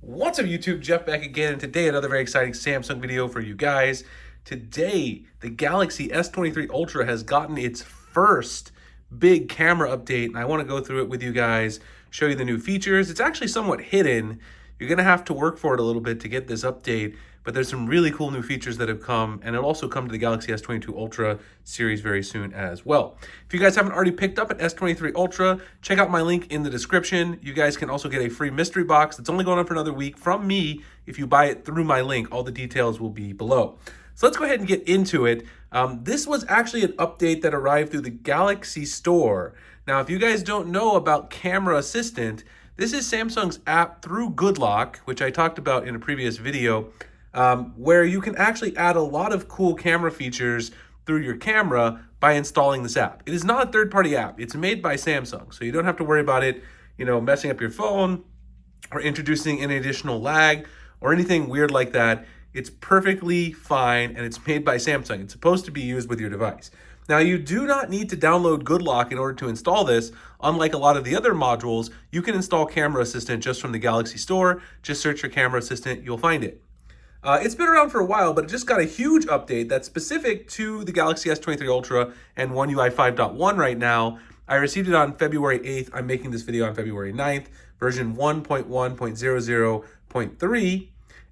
What's up YouTube, Jeff back again, and today another very exciting Samsung video for you guys. Today, the Galaxy S23 Ultra has gotten its first big camera update, and I want to go through it with you guys, show you the new features. It's actually somewhat hidden. You're going to have to work for it a little bit to get this update, but there's some really cool new features that have come, and it'll also come to the Galaxy S22 Ultra series very soon as well. If you guys haven't already picked up an S23 Ultra, check out my link in the description. You guys can also get a free mystery box that's only going on for another week from me if you buy it through my link. All the details will be below. So let's go ahead and get into it. This was actually an update that arrived through the Galaxy Store. Now, if you guys don't know about Camera Assistant, this is Samsung's app through Good Lock, which I talked about in a previous video, where you can actually add a lot of cool camera features through your camera by installing this app. It is not a third-party app. It's made by Samsung, so you don't have to worry about it, messing up your phone or introducing any additional lag or anything weird like that. It's perfectly fine, and it's made by Samsung. It's supposed to be used with your device. Now, you do not need to download Good Lock in order to install this. Unlike a lot of the other modules, you can install Camera Assistant just from the Galaxy Store. Just search for Camera Assistant, you'll find it. It's been around for a while, but it just got a huge update that's specific to the Galaxy S23 Ultra and One UI 5.1 right now. I received it on February 8th. I'm making this video on February 9th, version 1.1.00.3.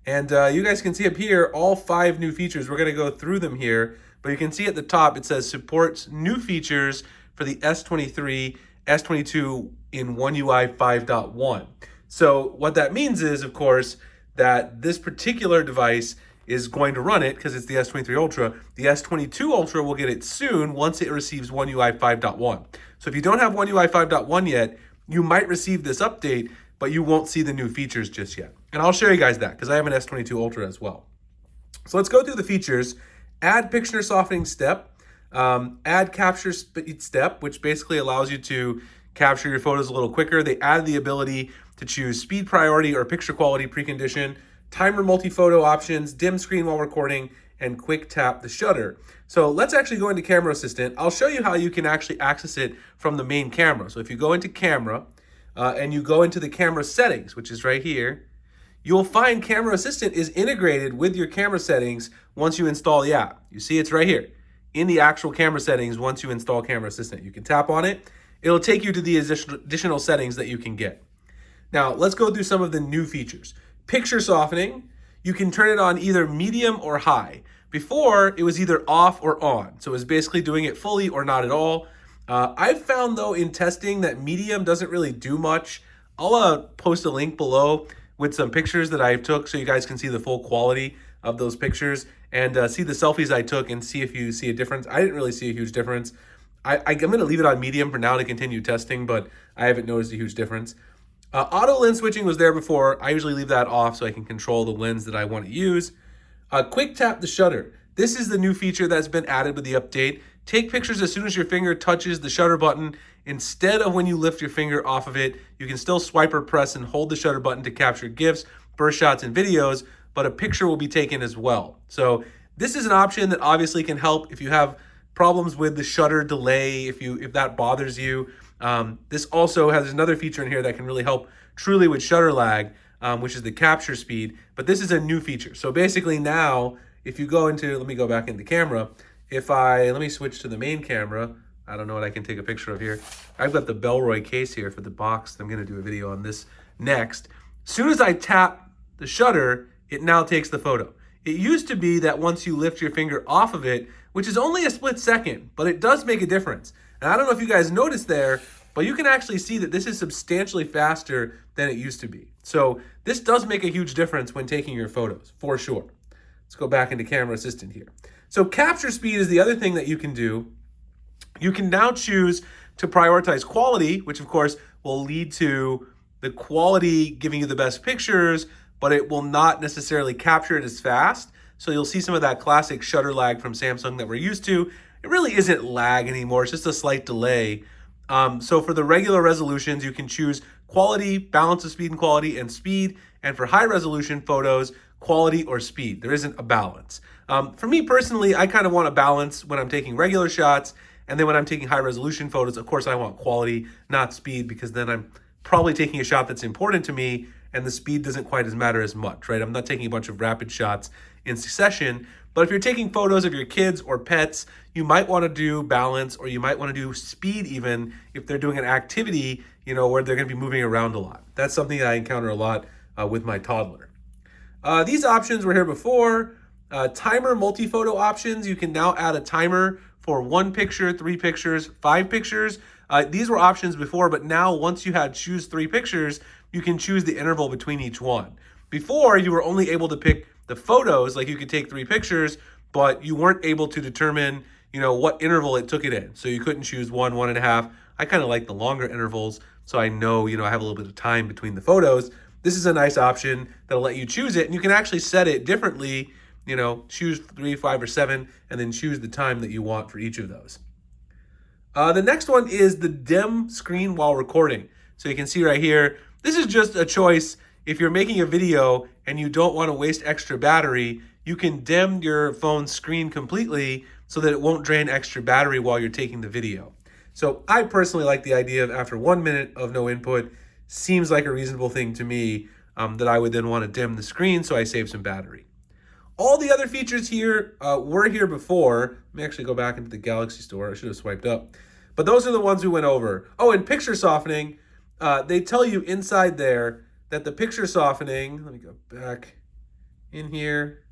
And you guys can see up here all 5 new features. We're going to go through them here, but you can see at the top it says supports new features for the S23, S22 in One UI 5.1. So what that means is, of course, that this particular device is going to run it because it's the S23 Ultra. The S22 Ultra will get it soon once it receives One UI 5.1. So if you don't have One UI 5.1 yet, you might receive this update, but you won't see the new features just yet. And I'll show you guys that because I have an S22 Ultra as well. So let's go through the features. Add picture softening step, add capture speed step, which basically allows you to capture your photos a little quicker. They add the ability to choose speed priority or picture quality precondition, timer multi-photo options, dim screen while recording, and quick tap the shutter. So let's actually go into Camera Assistant. I'll show you how you can actually access it from the main camera. So if you go into Camera and you go into the camera settings, which is right here, you'll find Camera Assistant is integrated with your camera settings once you install the app. You see it's right here in the actual camera settings once you install Camera Assistant. You can tap on it. It'll take you to the additional settings that you can get. Now, let's go through some of the new features. Picture softening, you can turn it on either medium or high. Before, it was either off or on, so it was basically doing it fully or not at all. I've found, though, in testing that medium doesn't really do much. I'll post a link below with some pictures that I took so you guys can see the full quality of those pictures and see the selfies I took and see if you see a difference. I didn't really see a huge difference. I'm going to leave it on medium for now to continue testing, but I haven't noticed a huge difference. Auto lens switching was there before. I usually leave that off so I can control the lens that I want to use. Quick tap the shutter. This is the new feature that's been added with the update. Take pictures as soon as your finger touches the shutter button. Instead of when you lift your finger off of it, you can still swipe or press and hold the shutter button to capture GIFs, burst shots, and videos, but a picture will be taken as well. So this is an option that obviously can help if you have problems with the shutter delay, if that bothers you. This also has another feature in here that can really help truly with shutter lag, which is the capture speed, but this is a new feature. So basically now, if you go into, let me go back into camera. Let me switch to the main camera. I don't know what I can take a picture of here. I've got the Bellroy case here for the box. I'm gonna do a video on this next. As soon as I tap the shutter, it now takes the photo. It used to be that once you lift your finger off of it, which is only a split second, but it does make a difference. And I don't know if you guys noticed there, but you can actually see that this is substantially faster than it used to be. So this does make a huge difference when taking your photos, for sure. Let's go back into Camera Assistant here. So capture speed is the other thing that you can do. You can now choose to prioritize quality, which of course will lead to the quality giving you the best pictures, but it will not necessarily capture it as fast. So you'll see some of that classic shutter lag from Samsung that we're used to. It really isn't lag anymore, it's just a slight delay. So for the regular resolutions, you can choose quality, balance of speed and quality, and speed. And for high resolution photos, quality or speed. There isn't a balance. For me personally, I kind of want a balance when I'm taking regular shots. And then when I'm taking high resolution photos, of course, I want quality, not speed, because then I'm probably taking a shot that's important to me and the speed doesn't quite as matter as much, right? I'm not taking a bunch of rapid shots in succession, but if you're taking photos of your kids or pets, you might want to do balance, or you might want to do speed even if they're doing an activity, where they're going to be moving around a lot. That's something that I encounter a lot with my toddler. These options were here before. Timer multi-photo options. You can now add a timer for 1 picture, 3 pictures, 5 pictures. These were options before, but now once you had choose 3 pictures, you can choose the interval between each one. Before, you were only able to pick the photos, like you could take 3 pictures, but you weren't able to determine, what interval it took it in. So you couldn't choose 1, 1.5. I kind of like the longer intervals, so I know, I have a little bit of time between the photos. This is a nice option that'll let you choose it, and you can actually set it differently, choose 3, 5, or 7, and then choose the time that you want for each of those. The next one is the dim screen while recording. So you can see right here, this is just a choice. If you're making a video and you don't want to waste extra battery, you can dim your phone's screen completely so that it won't drain extra battery while you're taking the video. So I personally like the idea of after 1 minute of no input, seems like a reasonable thing to me, that I would then want to dim the screen so I save some battery. All the other features here were here before. Let me actually go back into the Galaxy Store. I should have swiped up. But those are the ones we went over. Oh, and picture softening. They tell you inside there that the picture softening, let me go back in here.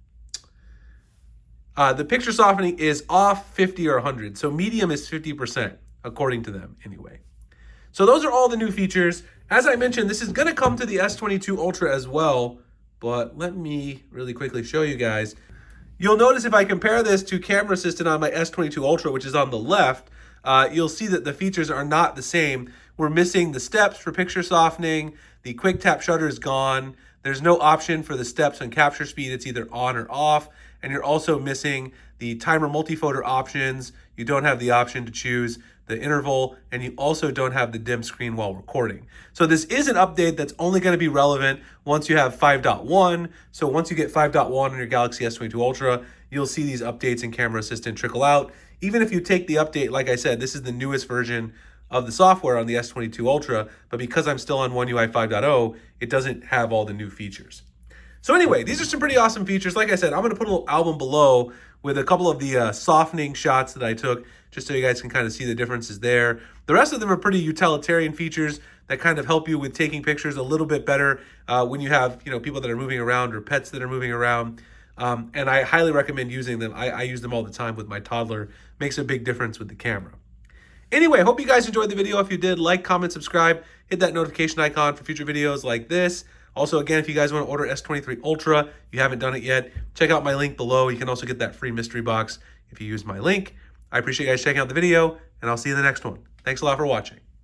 The picture softening is off 50 or 100. So medium is 50%, according to them anyway. So those are all the new features. As I mentioned, this is going to come to the S22 Ultra as well. But let me really quickly show you guys. You'll notice if I compare this to Camera Assistant on my S22 Ultra, which is on the left, you'll see that the features are not the same. We're missing the steps for picture softening. The quick tap shutter is gone. There's no option for the steps and capture speed. It's either on or off. And you're also missing the timer multi-photo options. You don't have the option to choose the interval, and you also don't have the dim screen while recording. So this is an update that's only going to be relevant once you have 5.1. So once you get 5.1 on your Galaxy S22 Ultra, you'll see these updates in Camera Assistant trickle out. Even if you take the update, like I said, this is the newest version of the software on the S22 Ultra, but because I'm still on One UI 5.0, it doesn't have all the new features. So anyway, these are some pretty awesome features. Like I said, I'm going to put a little album below with a couple of the softening shots that I took, just so you guys can kind of see the differences there. The rest of them are pretty utilitarian features that kind of help you with taking pictures a little bit better when you have people that are moving around or pets that are moving around. And I highly recommend using them. I use them all the time with my toddler. Makes a big difference with the camera. Anyway, hope you guys enjoyed the video. If you did, like, comment, subscribe, hit that notification icon for future videos like this. Also, again, if you guys want to order S23 Ultra, you haven't done it yet, check out my link below. You can also get that free mystery box if you use my link. I appreciate you guys checking out the video, and I'll see you in the next one. Thanks a lot for watching.